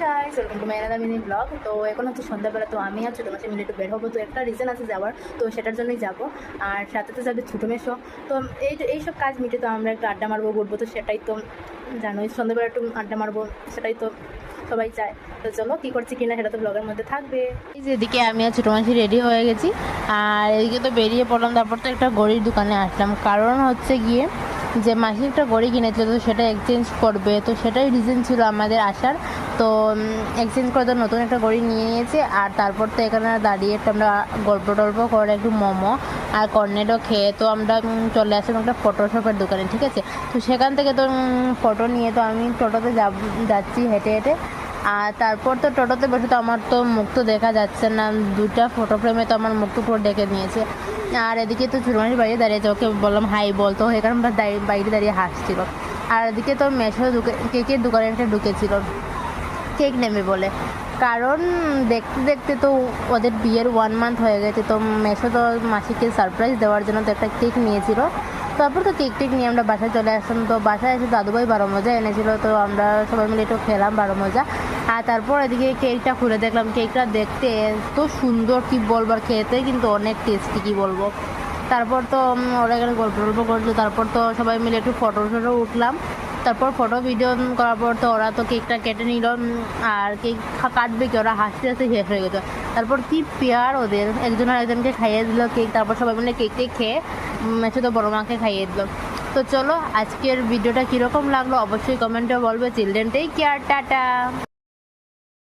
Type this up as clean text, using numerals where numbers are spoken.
Guys welcome to my another mini blog. তো এখন হচ্ছে সন্ধ্যাবেলা, তো আমি আর ছোটো মাসে মিলে একটু বের হবো। তো একটা রিজন আছে যাওয়ার, তো সেটার জন্যই যাবো। আর সাথে তো যাবে ছোটো মেশো। তো এইসব কাজ মিটে তো আমরা একটু আড্ডা মারবো, ঘুরবো। তো সেটাই তো জানোই, সন্ধ্যাবেলা একটু আড্ডা মারবো, সেটাই তো সবাই চায়। তো চলো কী করছি কিনা সেটা তো ব্লগের মধ্যে থাকবে। এই যে এদিকে আমি আর ছোটো মাসি রেডি হয়ে গেছি, আর এদিকে তো বেরিয়ে পড়লাম। তারপর তো একটা ঘড়ির দোকানে আসলাম, কারণ হচ্ছে গিয়ে যে মাসি একটা ঘড়ি কিনেছিল, তো সেটা এক্সচেঞ্জ করবে। তো সেটাই রিজন ছিল আমাদের আসার। তো এক্সচেঞ্জ করে তো নতুন একটা ঘড়ি নিয়ে নিয়েছে। আর তারপর তো এখানে দাঁড়িয়ে একটু আমরা গল্প টল্প করে একটু মোমো আর কর্নেটো খেয়ে তো আমরা চলে আসলাম একটা ফটোশপের দোকানে, ঠিক আছে। তো সেখান থেকে তো ফটো নিয়ে তো আমি টোটোতে যাচ্ছি হেঁটে হেঁটে। আর তারপর তো টোটোতে বসে তো আমার তো মুখ তো দেখা যাচ্ছে না, দুইটা ফটো ফ্রেমে তো আমার মুখ তো পুরো ডেকে নিয়েছে। আর এদিকে তো ছোটমাসির বাইরে দাঁড়িয়েছে, ওকে বললাম হাই বল, তো এখানে আমরা বাইরে দাঁড়িয়ে হাসছিল। আর এদিকে তো মেশো কেকের দোকানে একটা ঢুকেছিল কেক নেবে বলে, কারণ দেখতে দেখতে তো ওদের বিয়ের 1 মান্থ হয়ে গেছে। তো মেশো তো মাসিকে সারপ্রাইজ দেওয়ার জন্য তো একটা কেক নিয়েছিল। তারপর তো কেক টেক নিয়ে আমরা বাসায় চলে আসলাম। তো বাসায় এসে দাদুভাই 12 মজা এনেছিল, তো আমরা সবাই মিলে একটু খেলাম 12 মজা। আর তারপর এদিকে কেকটা খুলে দেখলাম, কেকটা দেখতে এত সুন্দর কি বলবার, খেতে কিন্তু অনেক টেস্টি কি বলবো। তারপর তো ওরা এখানে গল্প টল্প করলো। তারপর তো সবাই মিলে একটু ফটো টটো উঠলাম। তারপর ফটো ভিডিও করার পর তো ওরা তো কেকটা কেটে নিল। আর কেক কাটবে কি, ওরা হাসতে হাসতে শেষ হয়ে গেছে। তারপর কি পেয়ার ওদের, একজন আর একজনকে খাইয়ে দিল কেক। তারপর সবাই মিলে কেক খেয়ে মেছে তো বড় মাকে খাইয়ে দিল। তো চলো আজকের ভিডিওটা কীরকম লাগলো অবশ্যই কমেন্টে বলবে। Children take care, tata.